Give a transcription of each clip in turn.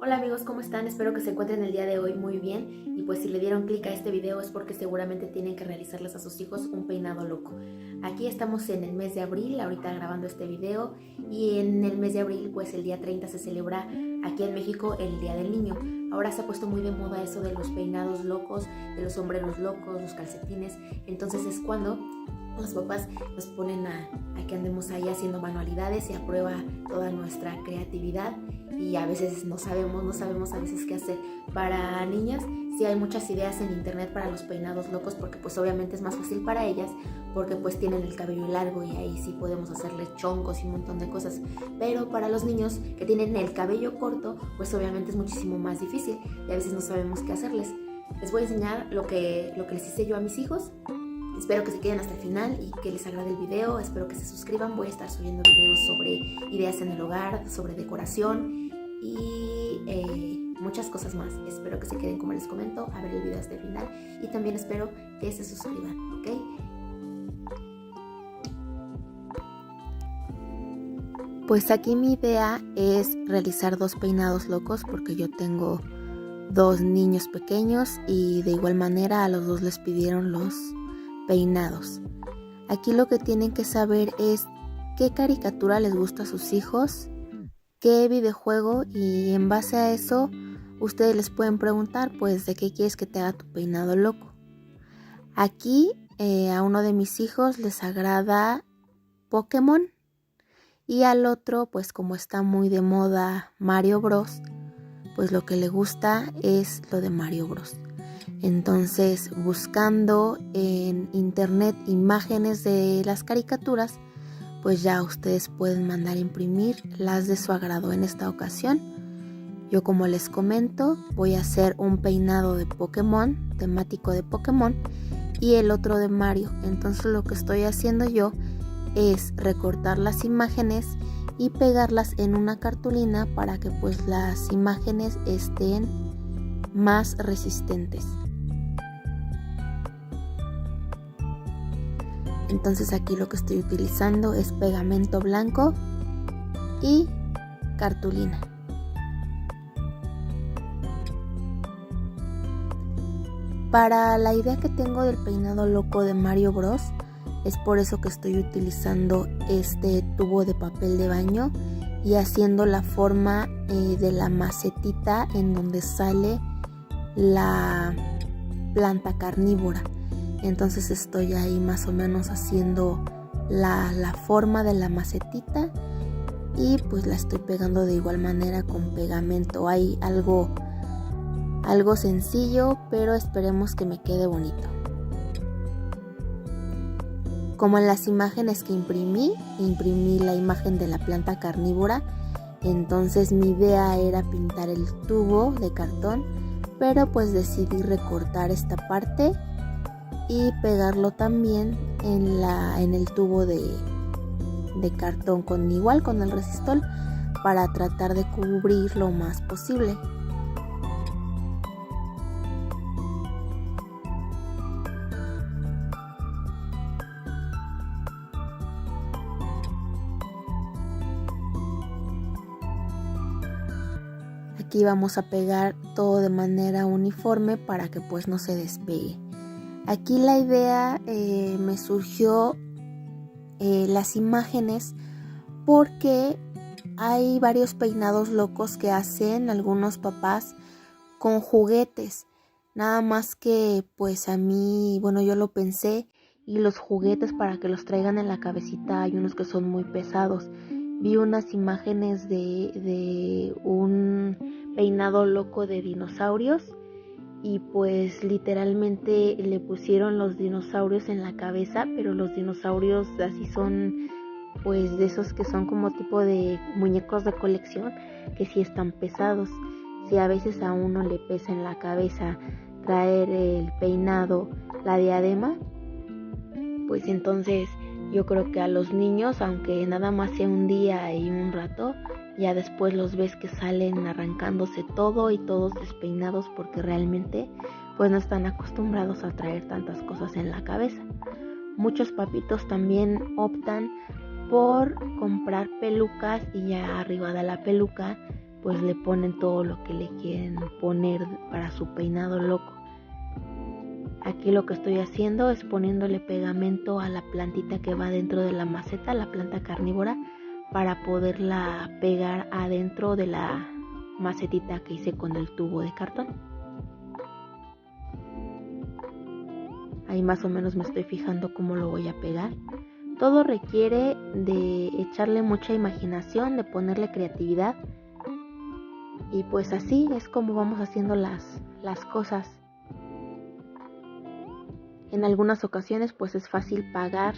Hola amigos, ¿cómo están? Espero que se encuentren el día de hoy muy bien y pues si le dieron clic a este video es porque seguramente tienen que realizarles a sus hijos un peinado loco. Aquí estamos en el mes de abril, ahorita grabando este video, y en el mes de abril pues el día 30 se celebra aquí en México el Día del Niño. Ahora se ha puesto muy de moda eso de los peinados locos, de los sombreros locos, los calcetines, entonces es cuando los papás nos ponen a que andemos ahí haciendo manualidades y a prueba toda nuestra creatividad y a veces no sabemos a veces qué hacer. Para niñas sí hay muchas ideas en internet para los peinados locos porque pues obviamente es más fácil para ellas porque pues tienen el cabello largo y ahí sí podemos hacerle chongos y un montón de cosas, pero para los niños que tienen el cabello corto pues obviamente es muchísimo más difícil y a veces no sabemos qué hacerles. Les voy a enseñar lo que les hice yo a mis hijos. Espero que se queden hasta el final y que les agrade el video. Espero que se suscriban. Voy a estar subiendo videos sobre ideas en el hogar, sobre decoración y muchas cosas más. Espero que se queden, como les comento, a ver el video hasta el final. Y también espero que se suscriban, ¿ok? Pues aquí mi idea es realizar 2 peinados locos porque yo tengo 2 niños pequeños y de igual manera a los 2 les pidieron los peinados. Aquí lo que tienen que saber es qué caricatura les gusta a sus hijos, qué videojuego, y en base a eso ustedes les pueden preguntar pues de qué quieres que te haga tu peinado loco. Aquí a uno de mis hijos les agrada Pokémon y al otro pues como está muy de moda Mario Bros, pues lo que le gusta es lo de Mario Bros. Entonces, buscando en internet imágenes de las caricaturas, pues ya ustedes pueden mandar a imprimir las de su agrado. En esta ocasión, yo como les comento, voy a hacer un peinado de Pokémon, temático de Pokémon, y el otro de Mario. Entonces lo que estoy haciendo yo es recortar las imágenes y pegarlas en una cartulina para que pues las imágenes estén más resistentes. Entonces aquí lo que estoy utilizando es pegamento blanco y cartulina. Para la idea que tengo del peinado loco de Mario Bros, es por eso que estoy utilizando este tubo de papel de baño y haciendo la forma de la macetita en donde sale la planta carnívora. Entonces estoy ahí más o menos haciendo la forma de la macetita y pues la estoy pegando de igual manera con pegamento. Hay algo sencillo, pero esperemos que me quede bonito. Como en las imágenes que imprimí la imagen de la planta carnívora, entonces mi idea era pintar el tubo de cartón, pero pues decidí recortar esta parte y pegarlo también en el tubo de cartón con el resistol para tratar de cubrir lo más posible. Aquí vamos a pegar todo de manera uniforme para que pues no se despegue. Aquí la idea me surgió las imágenes porque hay varios peinados locos que hacen algunos papás con juguetes. Nada más que pues a mí, bueno, yo lo pensé y los juguetes para que los traigan en la cabecita hay unos que son muy pesados. Vi unas imágenes de un peinado loco de dinosaurios y pues literalmente le pusieron los dinosaurios en la cabeza, pero los dinosaurios así son pues de esos que son como tipo de muñecos de colección que sí están pesados. Si a veces a uno le pesa en la cabeza traer el peinado, la diadema, pues entonces yo creo que a los niños, aunque nada más sea un día y un rato, ya después los ves que salen arrancándose todo y todos despeinados porque realmente pues no están acostumbrados a traer tantas cosas en la cabeza. Muchos papitos también optan por comprar pelucas y ya arriba de la peluca pues le ponen todo lo que le quieren poner para su peinado loco. Aquí lo que estoy haciendo es poniéndole pegamento a la plantita que va dentro de la maceta, la planta carnívora, para poderla pegar adentro de la macetita que hice con el tubo de cartón. Ahí más o menos me estoy fijando cómo lo voy a pegar. Todo requiere de echarle mucha imaginación, de ponerle creatividad. Y pues así es como vamos haciendo las cosas. En algunas ocasiones pues es fácil pagar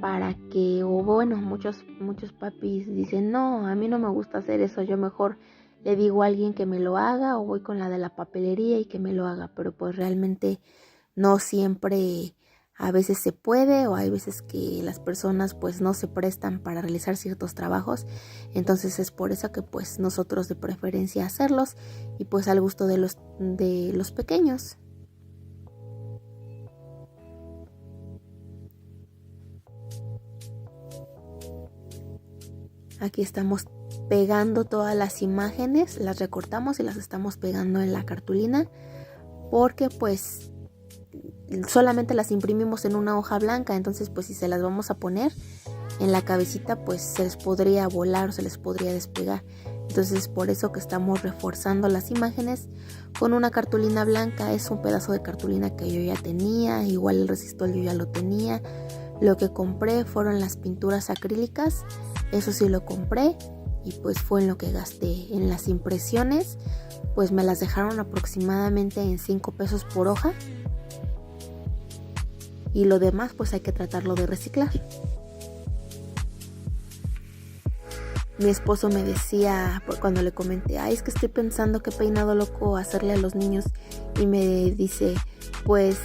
para que, o bueno, muchos papis dicen, no, a mí no me gusta hacer eso, yo mejor le digo a alguien que me lo haga o voy con la de la papelería y que me lo haga, pero pues realmente no siempre, a veces se puede o hay veces que las personas pues no se prestan para realizar ciertos trabajos, entonces es por eso que pues nosotros de preferencia hacerlos y pues al gusto de los pequeños. Aquí estamos pegando todas las imágenes, las recortamos y las estamos pegando en la cartulina porque pues solamente las imprimimos en una hoja blanca, entonces pues si se las vamos a poner en la cabecita pues se les podría volar o se les podría despegar. Entonces por eso que estamos reforzando las imágenes con una cartulina blanca. Es un pedazo de cartulina que yo ya tenía, igual el resistol yo ya lo tenía. Lo que compré fueron las pinturas acrílicas, eso sí lo compré y pues fue en lo que gasté. En las impresiones pues me las dejaron aproximadamente en 5 pesos por hoja y lo demás pues hay que tratarlo de reciclar. Mi esposo me decía cuando le comenté, es que estoy pensando qué peinado loco hacerle a los niños, y me dice, pues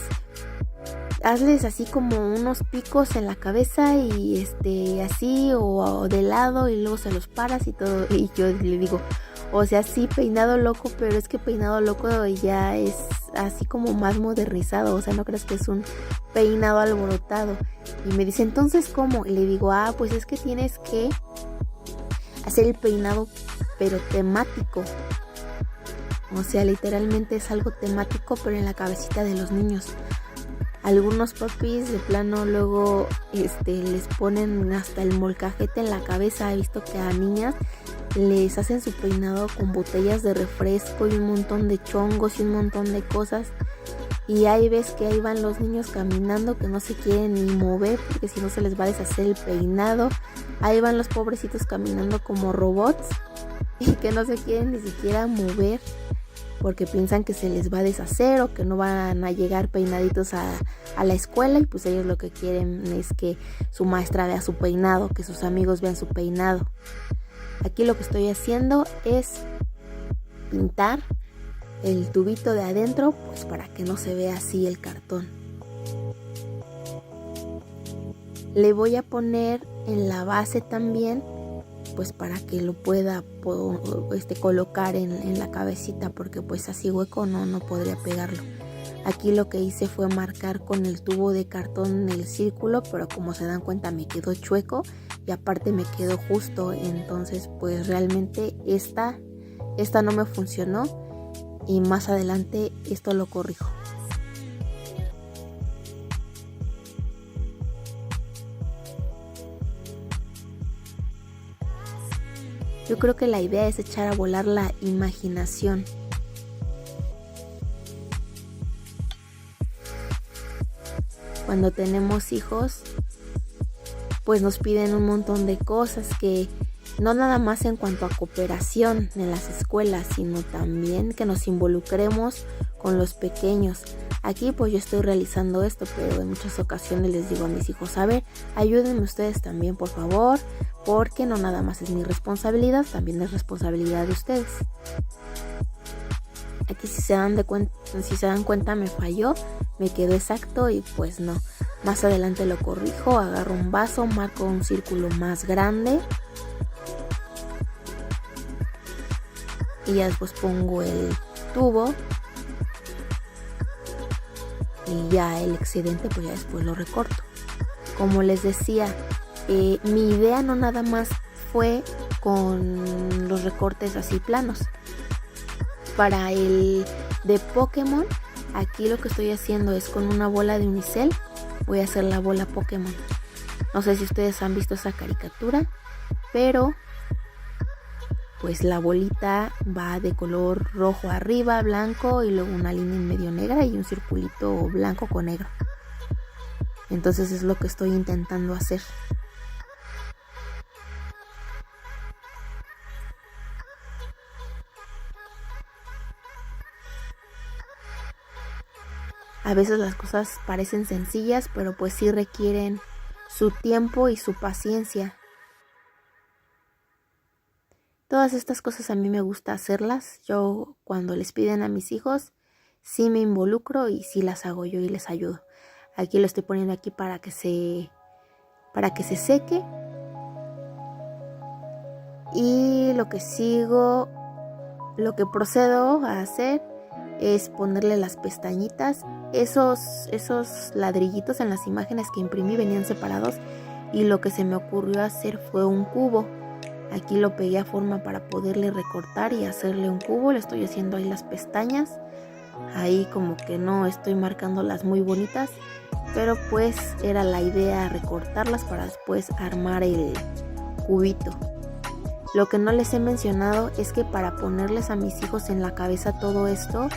hazles así como unos picos en la cabeza y así o de lado y luego se los paras y todo. Y yo le digo, o sea, sí, peinado loco, pero es que peinado loco ya es así como más modernizado, o sea, no crees que es un peinado alborotado. Y me dice, entonces ¿cómo? Y le digo, pues es que tienes que hacer el peinado pero temático. O sea, literalmente es algo temático pero en la cabecita de los niños. Algunos papis de plano luego les ponen hasta el molcajete en la cabeza. He visto que a niñas les hacen su peinado con botellas de refresco y un montón de chongos y un montón de cosas. Y ahí ves que ahí van los niños caminando que no se quieren ni mover porque si no se les va a deshacer el peinado. Ahí van los pobrecitos caminando como robots y que no se quieren ni siquiera mover porque piensan que se les va a deshacer o que no van a llegar peinaditos a la escuela, y pues ellos lo que quieren es que su maestra vea su peinado, que sus amigos vean su peinado. Aquí lo que estoy haciendo es pintar el tubito de adentro pues para que no se vea así el cartón. Le voy a poner en la base también pues para que lo pueda colocar en la cabecita, porque pues así hueco no podría pegarlo. Aquí lo que hice fue marcar con el tubo de cartón el círculo, pero como se dan cuenta me quedó chueco y aparte me quedó justo, entonces pues realmente esta no me funcionó y más adelante esto lo corrijo. Yo creo que la idea es echar a volar la imaginación. Cuando tenemos hijos, pues nos piden un montón de cosas que no nada más en cuanto a cooperación en las escuelas, sino también que nos involucremos con los pequeños. Aquí pues yo estoy realizando esto, pero en muchas ocasiones les digo a mis hijos, a ver, ayúdenme ustedes también por favor, porque no nada más es mi responsabilidad, también es responsabilidad de ustedes. Aquí si se dan cuenta me falló, me quedó exacto y pues no. Más adelante lo corrijo, agarro un vaso, marco un círculo más grande y ya después pongo el tubo y ya el excedente pues ya después lo recorto. Como les decía, mi idea no nada más fue con los recortes así planos. Para el de Pokémon, aquí lo que estoy haciendo es con una bola de unicel, voy a hacer la bola Pokémon. No sé si ustedes han visto esa caricatura, pero pues la bolita va de color rojo arriba, blanco, y luego una línea en medio negra y un circulito blanco con negro. Entonces es lo que estoy intentando hacer. A veces las cosas parecen sencillas, pero pues sí requieren su tiempo y su paciencia. Todas estas cosas a mí me gusta hacerlas. Yo cuando les piden a mis hijos, sí me involucro y sí las hago yo y les ayudo. Aquí lo estoy poniendo aquí para que se seque. Y lo que procedo a hacer es ponerle las pestañitas. Esos ladrillitos en las imágenes que imprimí venían separados y lo que se me ocurrió hacer fue un cubo. Aquí lo pegué a forma para poderle recortar y hacerle un cubo. Le estoy haciendo ahí las pestañas. Ahí como que no estoy marcándolas muy bonitas, pero pues era la idea recortarlas para después armar el cubito. Lo que no les he mencionado es que para ponerles a mis hijos en la cabeza todo esto,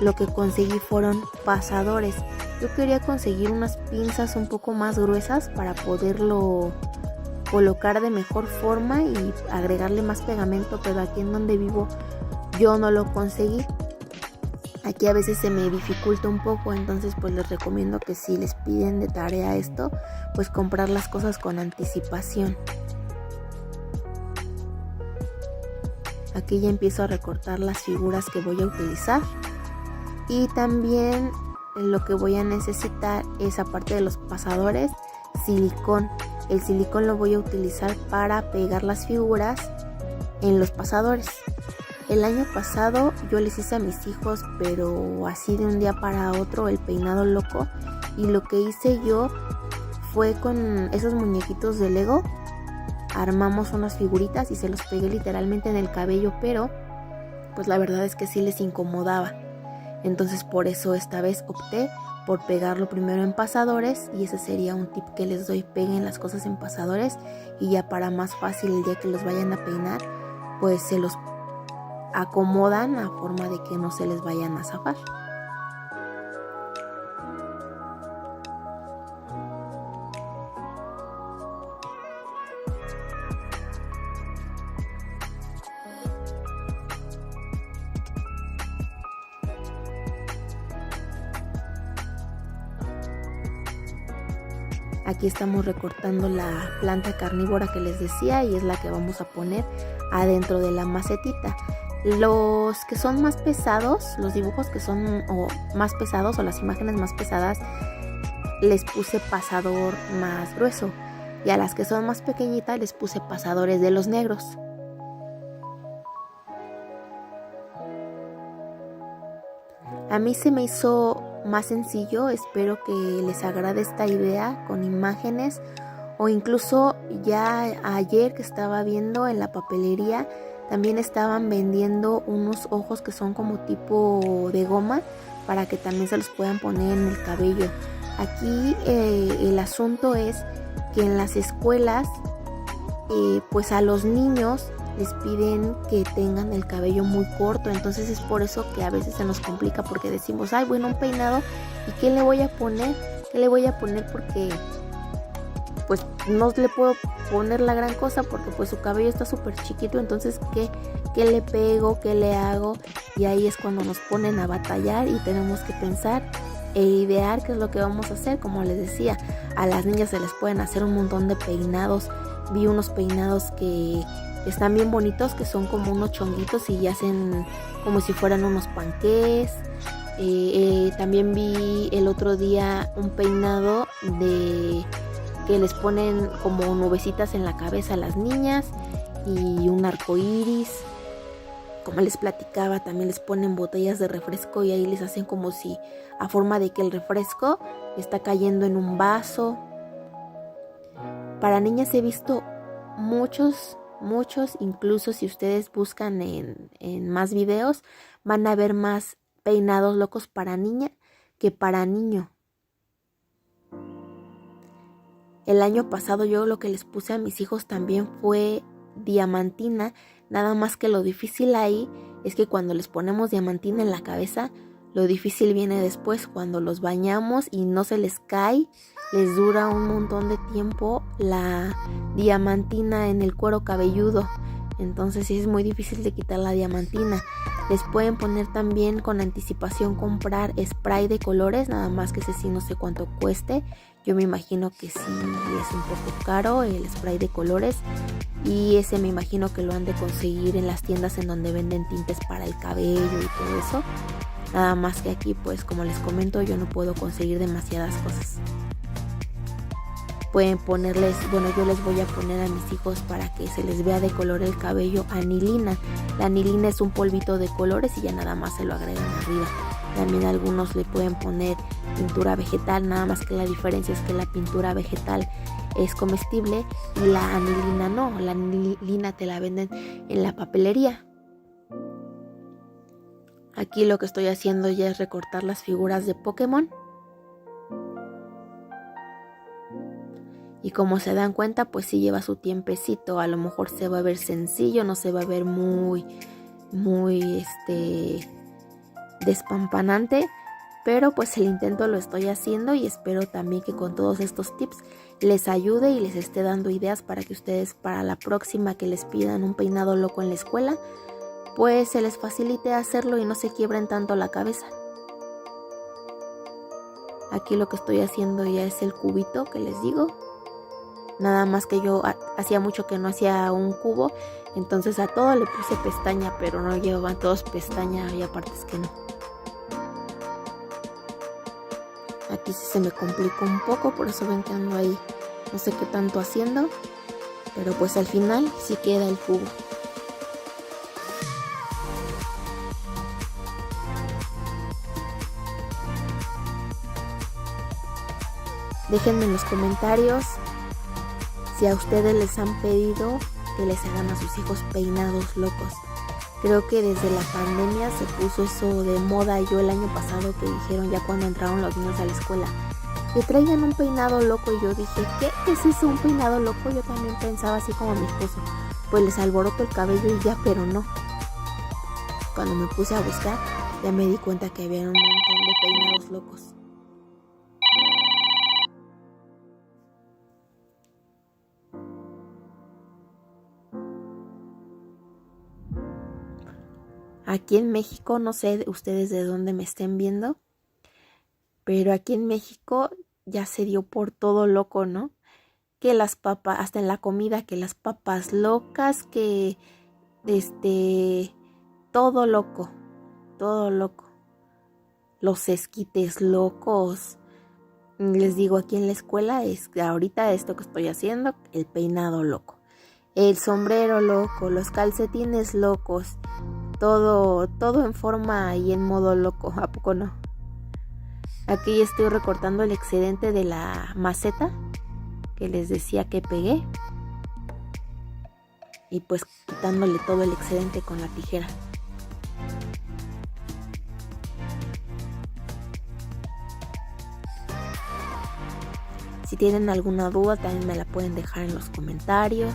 lo que conseguí fueron pasadores. Yo quería conseguir unas pinzas un poco más gruesas para poderlo colocar de mejor forma y agregarle más pegamento, pero aquí en donde vivo yo no lo conseguí. Aquí a veces se me dificulta un poco, entonces pues les recomiendo que si les piden de tarea esto, pues comprar las cosas con anticipación. Aquí ya empiezo a recortar las figuras que voy a utilizar y también lo que voy a necesitar es, aparte de los pasadores, silicón. El silicón lo voy a utilizar para pegar las figuras en los pasadores. El año pasado yo les hice a mis hijos, pero así de un día para otro, el peinado loco, y lo que hice yo fue con esos muñequitos de Lego, armamos unas figuritas y se los pegué literalmente en el cabello, pero pues la verdad es que sí les incomodaba. Entonces por eso esta vez opté por pegarlo primero en pasadores, y ese sería un tip que les doy: peguen las cosas en pasadores y ya para más fácil el día que los vayan a peinar, pues se los acomodan a forma de que no se les vayan a zafar. Aquí estamos recortando la planta carnívora que les decía, y es la que vamos a poner adentro de la macetita. Los que son más pesados, los dibujos que son más pesados o las imágenes más pesadas, les puse pasador más grueso, y a las que son más pequeñitas les puse pasadores de los negros. A mí se me hizo más sencillo. Espero que les agrade esta idea con imágenes, o incluso ya ayer que estaba viendo en la papelería también estaban vendiendo unos ojos que son como tipo de goma, para que también se los puedan poner en el cabello. Aquí el asunto es que en las escuelas pues a los niños les piden que tengan el cabello muy corto, entonces es por eso que a veces se nos complica, porque decimos, ay, bueno, un peinado, ¿y qué le voy a poner? ¿Qué le voy a poner? Porque pues no le puedo poner la gran cosa, porque pues su cabello está súper chiquito, entonces ¿qué le pego? ¿Qué le hago? Y ahí es cuando nos ponen a batallar y tenemos que pensar e idear qué es lo que vamos a hacer. Como les decía, a las niñas se les pueden hacer un montón de peinados. Vi unos peinados que están bien bonitos, que son como unos chonguitos y hacen como si fueran unos panqués. También vi el otro día un peinado de que les ponen como nubecitas en la cabeza a las niñas y un arco iris. Como les platicaba, también les ponen botellas de refresco y ahí les hacen como si a forma de que el refresco está cayendo en un vaso. Para niñas he visto muchos muchos, incluso si ustedes buscan en más videos, van a ver más peinados locos para niña que para niño. El año pasado yo lo que les puse a mis hijos también fue diamantina, nada más que lo difícil ahí es que cuando les ponemos diamantina en la cabeza, lo difícil viene después, cuando los bañamos y no se les cae, les dura un montón de tiempo la diamantina en el cuero cabelludo. Entonces sí es muy difícil de quitar la diamantina. Les pueden poner también con anticipación comprar spray de colores, nada más que ese sí no sé cuánto cueste. Yo me imagino que sí es un poco caro el spray de colores. Y ese me imagino que lo han de conseguir en las tiendas en donde venden tintes para el cabello y todo eso. Nada más que aquí, pues como les comento, yo no puedo conseguir demasiadas cosas. Pueden ponerles, bueno, yo les voy a poner a mis hijos para que se les vea de color el cabello anilina. La anilina es un polvito de colores y ya nada más se lo agregan arriba. También algunos le pueden poner pintura vegetal, nada más que la diferencia es que la pintura vegetal es comestible y la anilina no. La anilina te la venden en la papelería. Aquí lo que estoy haciendo ya es recortar las figuras de Pokémon. Y como se dan cuenta, pues sí lleva su tiempecito. A lo mejor se va a ver sencillo, no se va a ver muy despampanante. Pero pues el intento lo estoy haciendo y espero también que con todos estos tips les ayude y les esté dando ideas para que ustedes para la próxima que les pidan un peinado loco en la escuela, pues se les facilite hacerlo y no se quiebren tanto la cabeza. Aquí lo que estoy haciendo ya es el cubito que les digo. Nada más que yo hacía mucho que no hacía un cubo, entonces a todo le puse pestaña, pero no llevaban todos pestaña, había partes que no. Aquí sí se me complicó un poco, por eso ven que ando ahí no sé qué tanto haciendo, pero pues al final sí queda el cubo. Déjenme en los comentarios si a ustedes les han pedido que les hagan a sus hijos peinados locos. Creo que desde la pandemia se puso eso de moda. Yo el año pasado que dijeron ya cuando entraron los niños a la escuela que traigan un peinado loco y yo dije, ¿qué es eso? ¿Un peinado loco? Yo también pensaba así como mi esposo, pues les alboroto el cabello y ya, pero no. Cuando me puse a buscar ya me di cuenta que había un montón de peinados locos. Aquí en México, no sé ustedes de dónde me estén viendo, pero aquí en México ya se dio por todo loco, ¿no? Que las papas, hasta en la comida, que las papas locas, que todo loco, todo loco. Los esquites locos. Les digo, aquí en la escuela es ahorita esto que estoy haciendo, el peinado loco, el sombrero loco, los calcetines locos. Todo en forma y en modo loco, ¿a poco no? Aquí estoy recortando el excedente de la maceta que les decía que pegué. Y pues quitándole todo el excedente con la tijera. Si tienen alguna duda también me la pueden dejar en los comentarios.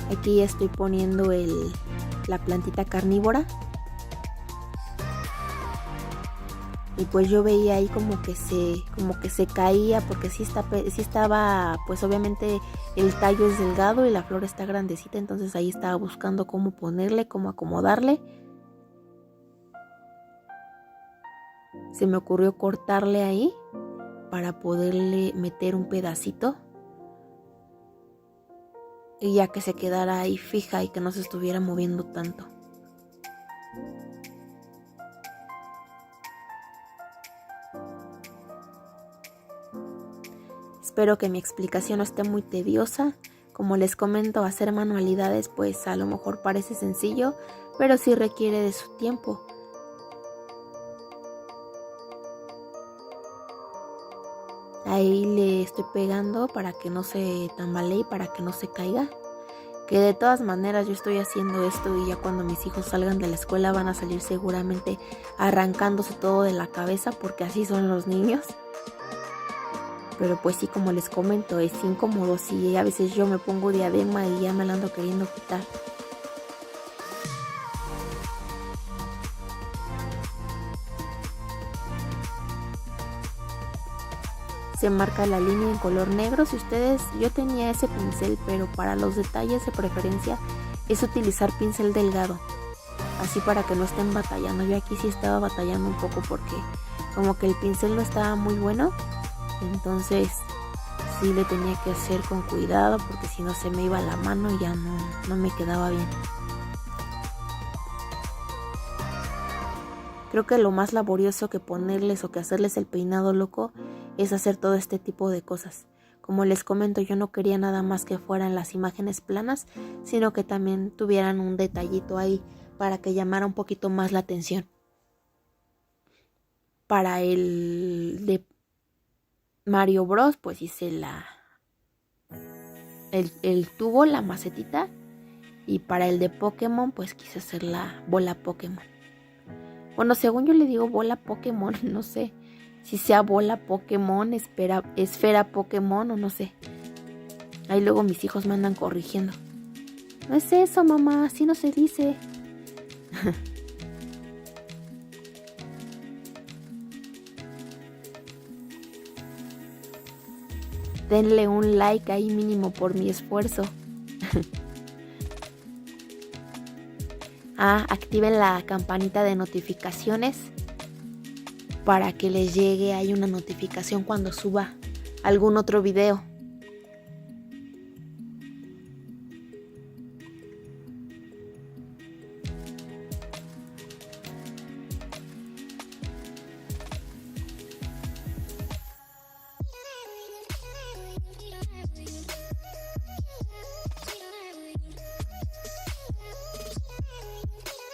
Aquí estoy poniendo la plantita carnívora. Y pues yo veía ahí como que se caía porque sí estaba, pues obviamente el tallo es delgado y la flor está grandecita, entonces ahí estaba buscando cómo ponerle, cómo acomodarle. Se me ocurrió cortarle ahí para poderle meter un pedacito. Y ya que se quedara ahí fija y que no se estuviera moviendo tanto. Espero que mi explicación no esté muy tediosa. Como les comento, hacer manualidades pues a lo mejor parece sencillo, pero sí requiere de su tiempo. ahí le estoy pegando para que no se tambalee, para que no se caiga. Que de todas maneras yo estoy haciendo esto y ya cuando mis hijos salgan de la escuela van a salir seguramente arrancándose todo de la cabeza porque así son los niños. Pero pues sí, como les comento, es incómodo. Sí, a veces yo me pongo diadema y ya me la ando queriendo quitar. Se marca la línea en color negro. Si ustedes, yo tenía ese pincel, pero para los detalles de preferencia es utilizar pincel delgado, así para que no estén batallando. Yo aquí sí estaba batallando un poco porque como que el pincel no estaba muy bueno, entonces sí le tenía que hacer con cuidado porque si no se me iba la mano y ya no me quedaba bien. Creo que lo más laborioso que ponerles o que hacerles el peinado loco es hacer todo este tipo de cosas. Como les comento, yo no quería nada más que fueran las imágenes planas, sino que también tuvieran un detallito ahí para que llamara un poquito más la atención. Para el de Mario Bros, pues hice el tubo, la macetita, y para el de Pokémon, pues quise hacer la bola Pokémon. Bueno, según yo le digo bola Pokémon, no sé si sea bola Pokémon, esfera Pokémon o no sé. Ahí luego mis hijos me andan corrigiendo. No es eso, mamá, así no se dice. Denle un like ahí mínimo por mi esfuerzo. Activen la campanita de notificaciones para que les llegue ahí una notificación cuando suba algún otro video.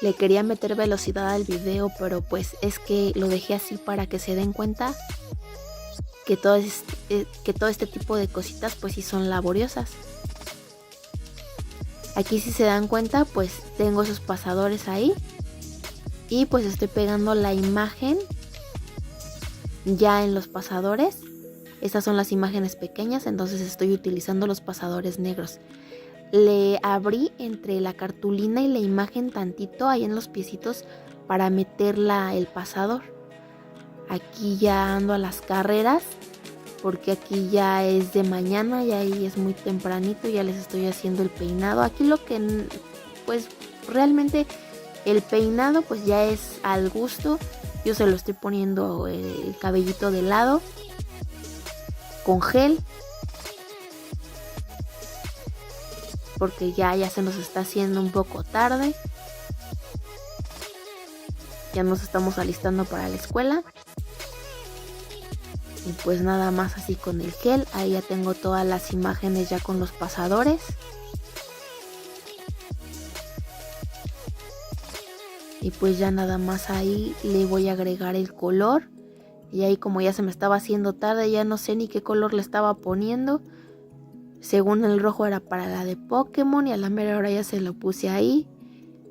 Le quería meter velocidad al video, pero pues es que lo dejé así para que se den cuenta que todo este tipo de cositas pues sí son laboriosas. Aquí si se dan cuenta pues tengo esos pasadores ahí y pues estoy pegando la imagen ya en los pasadores. Estas son las imágenes pequeñas, entonces estoy utilizando los pasadores negros. Le abrí entre la cartulina y la imagen tantito ahí en los piecitos para meterla el pasador. Aquí ya ando a las carreras porque aquí ya es de mañana y ahí es muy tempranito, ya les estoy haciendo el peinado. Aquí lo que pues realmente el peinado pues ya es al gusto. Yo se lo estoy poniendo el cabellito de lado con gel porque ya se nos está haciendo un poco tarde. Ya nos estamos alistando para la escuela. Y pues nada más así con el gel. Ahí ya tengo todas las imágenes ya con los pasadores. Y pues ya nada más ahí le voy a agregar el color. Y ahí como ya se me estaba haciendo tarde, ya no sé ni qué color le estaba poniendo. Según el rojo era para la de Pokémon y a la mera hora ya se lo puse ahí.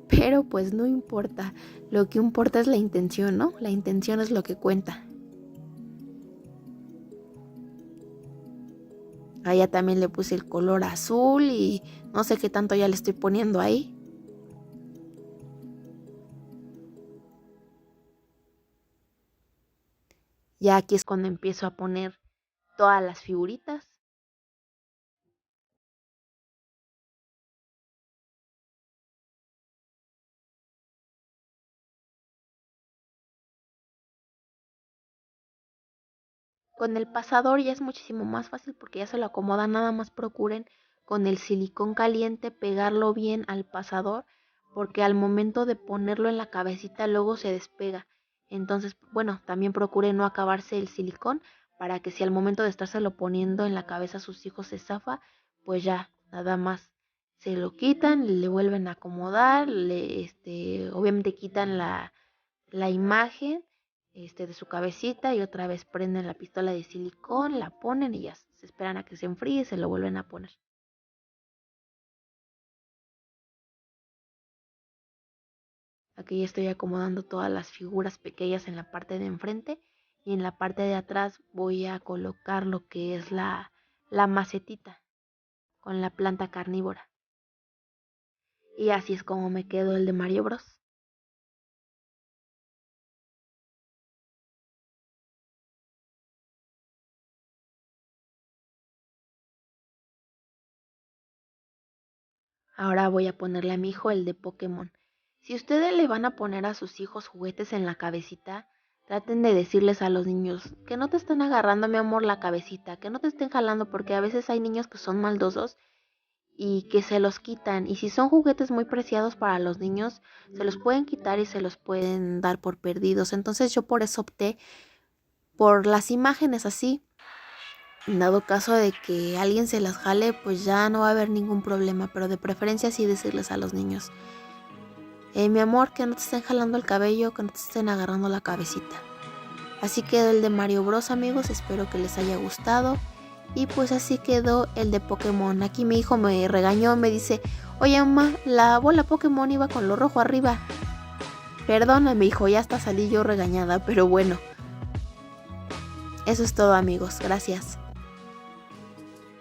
Pero pues no importa. Lo que importa es la intención, ¿no? La intención es lo que cuenta. Allá también le puse el color azul y no sé qué tanto ya le estoy poniendo ahí. Ya aquí es cuando empiezo a poner todas las figuritas. Con el pasador ya es muchísimo más fácil porque ya se lo acomodan, nada más procuren con el silicón caliente pegarlo bien al pasador porque al momento de ponerlo en la cabecita luego se despega. Entonces, bueno, también procuren no acabarse el silicón para que si al momento de estárselo poniendo en la cabeza a sus hijos se zafa, pues ya nada más se lo quitan, le vuelven a acomodar, obviamente quitan la imagen de su cabecita y otra vez prenden la pistola de silicón, la ponen y ya se esperan a que se enfríe y se lo vuelven a poner. Aquí ya estoy acomodando todas las figuras pequeñas en la parte de enfrente y en la parte de atrás voy a colocar lo que es la macetita con la planta carnívora. Y así es como me quedó el de Mario Bros. Ahora voy a ponerle a mi hijo el de Pokémon. Si ustedes le van a poner a sus hijos juguetes en la cabecita, traten de decirles a los niños que no te estén agarrando, mi amor, la cabecita, que no te estén jalando, porque a veces hay niños que son maldosos y que se los quitan. Y si son juguetes muy preciados para los niños, se los pueden quitar y se los pueden dar por perdidos. Entonces yo por eso opté por las imágenes así. En dado caso de que alguien se las jale, pues ya no va a haber ningún problema, pero de preferencia sí decirles a los niños, mi amor, que no te estén jalando el cabello, que no te estén agarrando la cabecita. Así quedó el de Mario Bros, amigos, espero que les haya gustado. Y pues así quedó el de Pokémon. Aquí mi hijo me regañó, me dice, oye mamá, la bola Pokémon iba con lo rojo arriba. Perdóname hijo, ya hasta salí yo regañada, pero bueno. Eso es todo amigos, gracias.